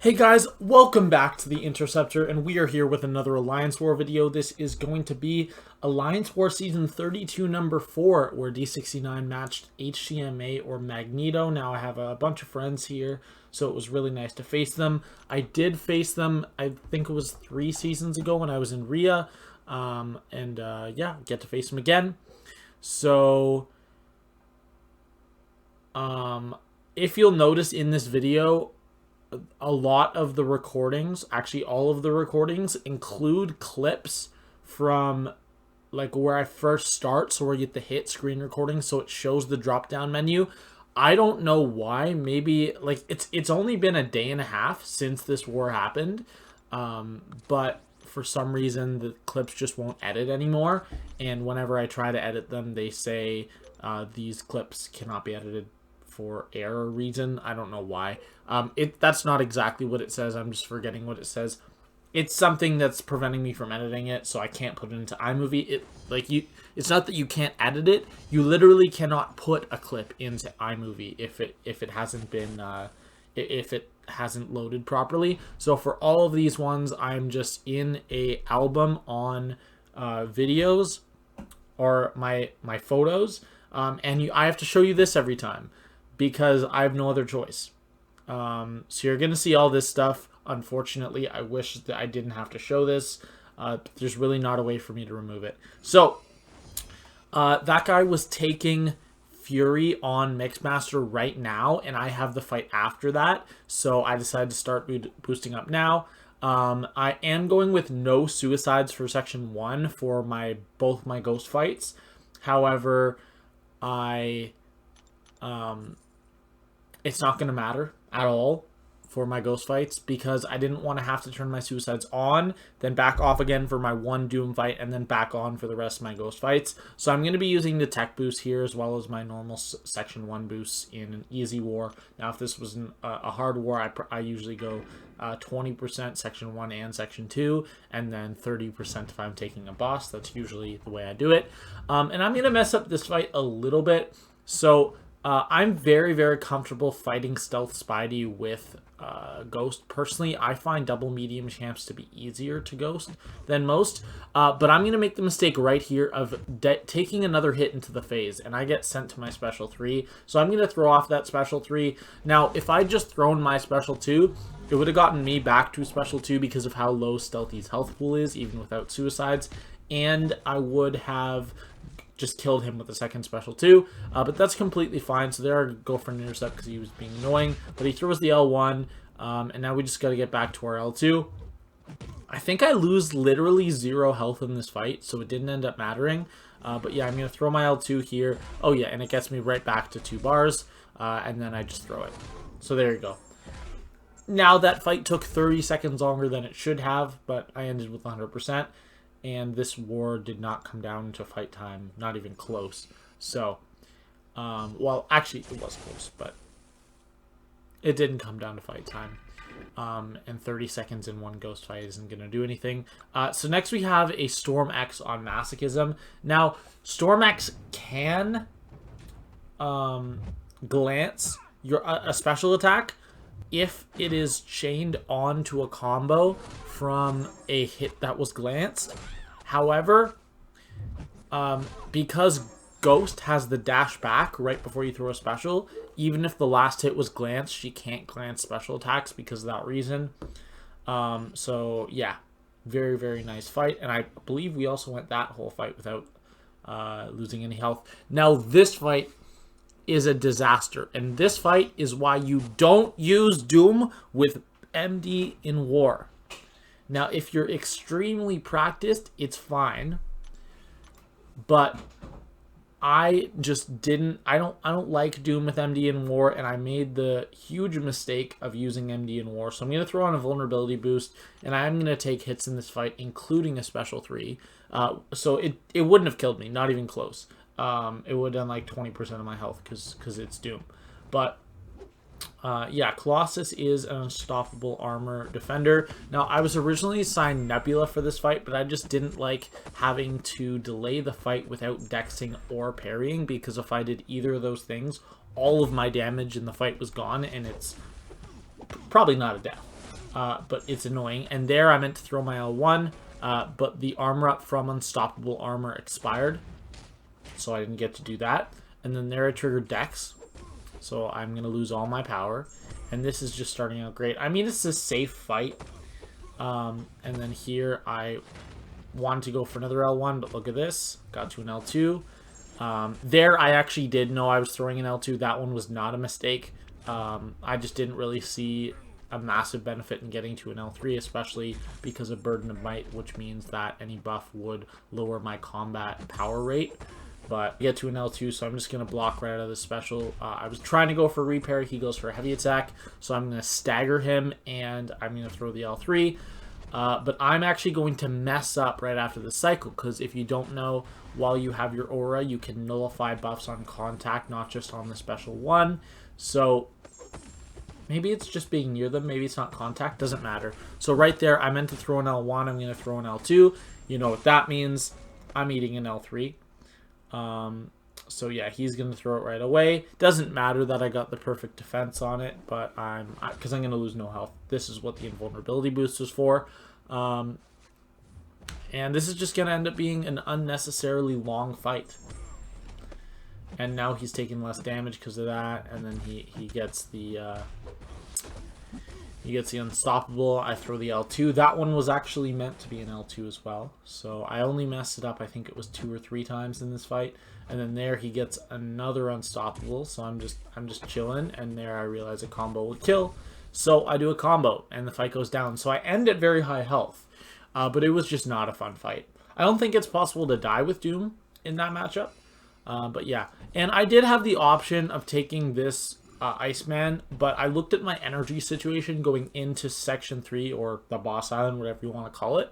Hey guys, welcome back to the Interceptor, and we are here with another Alliance War video. This is going to be Alliance War Season 32, number 4, where D69 matched HCMA or Magneto. Now, I have a bunch of friends here, so it was really nice to face them. I did face them, I think it was 3 seasons ago when I was in Rhea, yeah, get to face them again. So, if you'll notice in this video, a lot of the recordings, actually all of the recordings, include clips from like where I first start, so where you get the hit screen recording, so it shows the drop down menu. I don't know why. Maybe like it's only been a day and a half since this war happened, but for some reason the clips just won't edit anymore, and whenever I try to edit them, they say these clips cannot be edited for error reason. I don't know why. That's not exactly what it says. I'm just forgetting what it says. It's something that's preventing me from editing it, so I can't put it into iMovie. It's not that you can't edit it. You literally cannot put a clip into iMovie if it hasn't been if it hasn't loaded properly. So for all of these ones, I'm just in a album on videos or my photos, and I have to show you this every time, because I have no other choice. So you're going to see all this stuff. Unfortunately, I wish that I didn't have to show this. There's really not a way for me to remove it. So, that guy was taking Fury on Mixmaster right now, and I have the fight after that. So I decided to start boosting up now. I am going with no suicides for Section 1 for both my ghost fights. However, it's not going to matter at all for my ghost fights, because I didn't want to have to turn my suicides on, then back off again for my one Doom fight, and then back on for the rest of my ghost fights. So I'm going to be using the tech boost here, as well as my normal Section 1 boosts in an easy war. Now, if this was a hard war, I usually go 20% Section 1 and Section 2, and then 30% if I'm taking a boss. That's usually the way I do it. And I'm going to mess up this fight a little bit. So I'm very, very comfortable fighting Stealth Spidey with Ghost. Personally, I find double medium champs to be easier to Ghost than most. But I'm going to make the mistake right here of taking another hit into the phase, and I get sent to my special 3. So I'm going to throw off that special 3. Now, if I'd just thrown my special 2, it would have gotten me back to special 2 because of how low Stealthy's health pool is, even without suicides. And I would have just killed him with the second special 2, but that's completely fine. So there I go for an intercept because he was being annoying, but he throws the L1, and now we just got to get back to our L2. I think I lose literally 0 health in this fight, so it didn't end up mattering, but yeah, I'm going to throw my L2 here. Oh yeah, and it gets me right back to 2 bars, and then I just throw it. So there you go. Now that fight took 30 seconds longer than it should have, but I ended with 100%. And this war did not come down to fight time, not even close. So, well, actually, it was close, but it didn't come down to fight time. And 30 seconds in one ghost fight isn't going to do anything. So next we have a Storm X on Masochism. Now, Storm X can glance a special attack if it is chained onto a combo from a hit that was glanced. However, because Ghost has the dash back right before you throw a special, even if the last hit was glanced, she can't glance special attacks because of that reason. So yeah, very, very nice fight. And I believe we also went that whole fight without losing any health. Now this fight is a disaster, and this fight is why you don't use Doom with MD in war. Now, if you're extremely practiced, it's fine, but I just didn't. I don't like Doom with MD in war, and I made the huge mistake of using MD in war. So I'm going to throw on a vulnerability boost, and I'm going to take hits in this fight, including a special 3. So it wouldn't have killed me, not even close. It would have done like 20% of my health because it's Doom. But yeah, Colossus is an unstoppable armor defender. Now, I was originally assigned Nebula for this fight, but I just didn't like having to delay the fight without dexing or parrying, because if I did either of those things, all of my damage in the fight was gone, and it's probably not a death. but it's annoying. And there I meant to throw my L1, but the armor up from Unstoppable Armor expired, so I didn't get to do that. And then there I triggered Dex, so I'm going to lose all my power. And this is just starting out great. I mean, it's a safe fight. And then here I wanted to go for another L1, but look at this. Got to an L2. There I actually did know I was throwing an L2. That one was not a mistake. I just didn't really see a massive benefit in getting to an L3, especially because of Burden of Might, which means that any buff would lower my combat power rate. But I get to an L2, so I'm just going to block right out of the special. I was trying to go for repair. He goes for a heavy attack, so I'm going to stagger him, and I'm going to throw the L3. But I'm actually going to mess up right after the cycle, because if you don't know, while you have your aura, you can nullify buffs on contact, not just on the special one. So maybe it's just being near them. Maybe it's not contact. Doesn't matter. So right there, I meant to throw an L1. I'm going to throw an L2. You know what that means. I'm eating an L3. So yeah, he's going to throw it right away. Doesn't matter that I got the perfect defense on it, but because I'm going to lose no health. This is what the invulnerability boost was for. And this is just going to end up being an unnecessarily long fight. And now he's taking less damage because of that, and then he gets the Unstoppable. I throw the L2. That one was actually meant to be an L2 as well. So I only messed it up, I think it was 2 or 3 times in this fight. And then there he gets another Unstoppable. So I'm just chilling, and there I realize a combo would kill. So I do a combo, and the fight goes down. So I end at very high health. But it was just not a fun fight. I don't think it's possible to die with Doom in that matchup. But yeah. And I did have the option of taking this Iceman, but I looked at my energy situation going into Section 3, or the boss island, whatever you want to call it,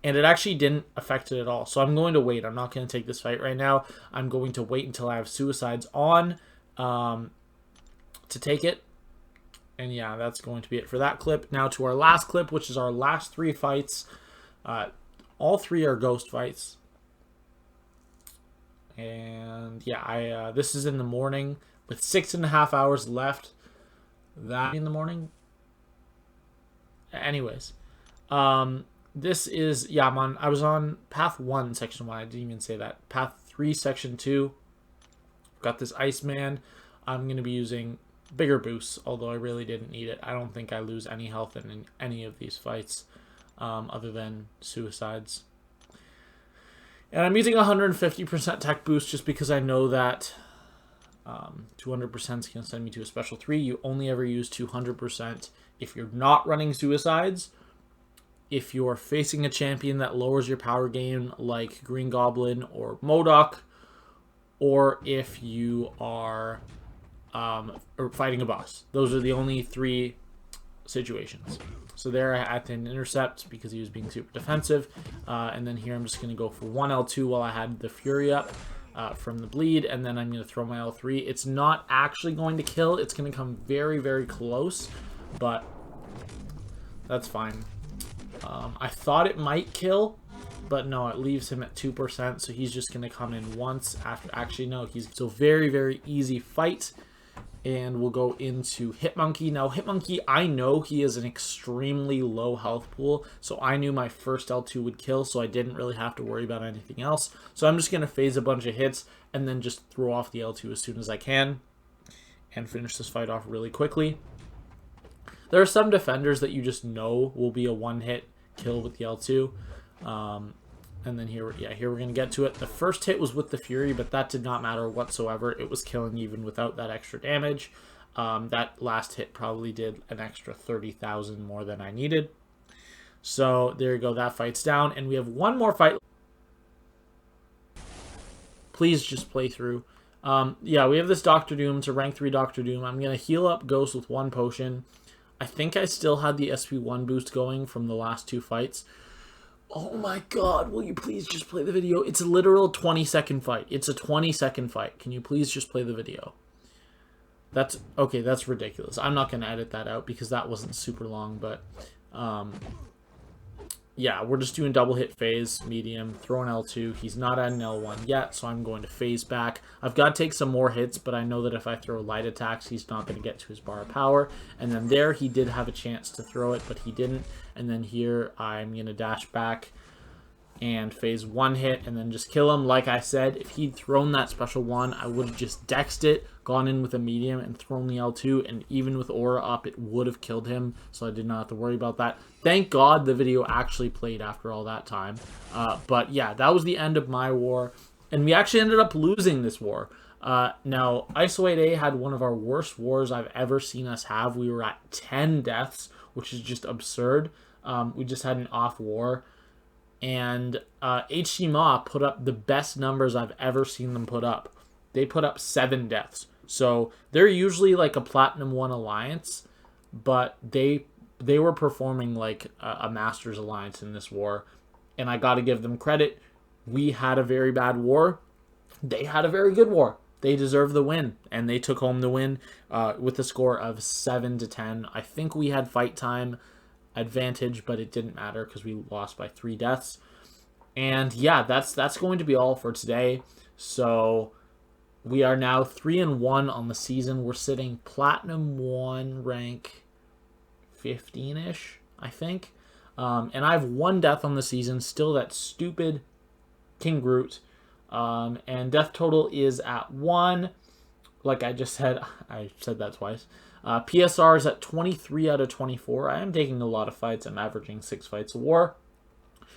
and it actually didn't affect it at all. So I'm going to wait. I'm not going to take this fight right now. I'm going to wait until I have Suicides on to take it. And yeah, that's going to be it for that clip. Now to our last clip, which is our last 3 fights. All 3 are ghost fights. And yeah, this is in the morning with 6.5 hours left. That in the morning. Anyways, this is, yeah, I was on path 1, section 1. I didn't even say that. Path 3, section 2. Got this Iceman. I'm going to be using bigger boosts, although I really didn't need it. I don't think I lose any health in any of these fights, other than Suicides. And I'm using 150% tech boost just because I know that 200% is going to send me to a special 3. You only ever use 200% if you're not running Suicides, if you're facing a champion that lowers your power gain like Green Goblin or MODOK, or if you are fighting a boss. Those are the only 3 situations. So there I had to intercept because he was being super defensive. And then here I'm just going to go for 1 L2 while I had the Fury up from the bleed. And then I'm going to throw my L3. It's not actually going to kill. It's going to come very, very close. But that's fine. I thought it might kill. But no, it leaves him at 2%. So he's just going to come in once after. Actually, no. So very, very easy fight. And we'll go into Hitmonkey. Now, Hitmonkey, I know he is an extremely low health pool, so I knew my first L2 would kill, so I didn't really have to worry about anything else. So I'm just going to phase a bunch of hits and then just throw off the L2 as soon as I can and finish this fight off really quickly. There are some defenders that you just know will be a one-hit kill with the L2. And then here we're going to get to it. The first hit was with the Fury, but that did not matter whatsoever. It was killing even without that extra damage. That last hit probably did an extra 30,000 more than I needed. So there you go. That fight's down. And we have one more fight. Please just play through. Yeah, we have this Doctor Doom. It's a rank 3 Doctor Doom. I'm going to heal up Ghost with 1 potion. I think I still had the SP1 boost going from the last 2 fights. Oh my god, will you please just play the video? It's a literal 20-second fight. It's a 20-second fight. Can you please just play the video? That's okay, that's ridiculous. I'm not going to edit that out because that wasn't super long, but yeah, we're just doing double hit phase, medium, throw an L2. He's not at an L1 yet, so I'm going to phase back. I've got to take some more hits, but I know that if I throw light attacks, he's not going to get to his bar of power. And then there, he did have a chance to throw it, but he didn't. And then here, I'm going to dash back and phase one hit and then just kill him. Like I said, if he'd thrown that special one, I would have just dexed it, gone in with a medium and thrown the L2, and even with aura up, it would have killed him, so I did not have to worry about that. Thank God the video actually played after all that time. But yeah, that was the end of my war, and we actually ended up losing this war. Now, Isolate A had one of our worst wars I've ever seen us have. We were at 10 deaths, which is just absurd. We just had an off war. And HC Ma put up the best numbers I've ever seen them put up. They put up 7 deaths. So they're usually like a Platinum 1 alliance, but they were performing like a Masters alliance in this war. And I got to give them credit. We had a very bad war. They had a very good war. They deserve the win, and they took home the win with a score of 7-10. I think we had fight time advantage, but it didn't matter because we lost by 3 deaths. And yeah, that's going to be all for today. So we are now 3-1 on the season. We're sitting Platinum 1 rank 15-ish, I think. And I have 1 death on the season, still that stupid King Groot. And death total is at 1. Like I just said, I said that twice. PSR is at 23 out of 24. I am taking a lot of fights. I'm averaging 6 fights a war,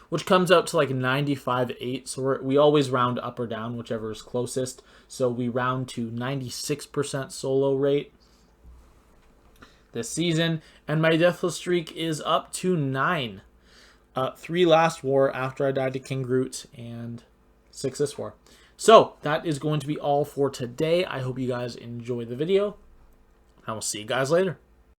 which comes out to like 95-8. So we always round up or down, whichever is closest. So we round to 96% solo rate this season. And my deathless streak is up to 9. 3 last war after I died to King Groot, and 6 this war. So that is going to be all for today. I hope you guys enjoy the video. I will see you guys later.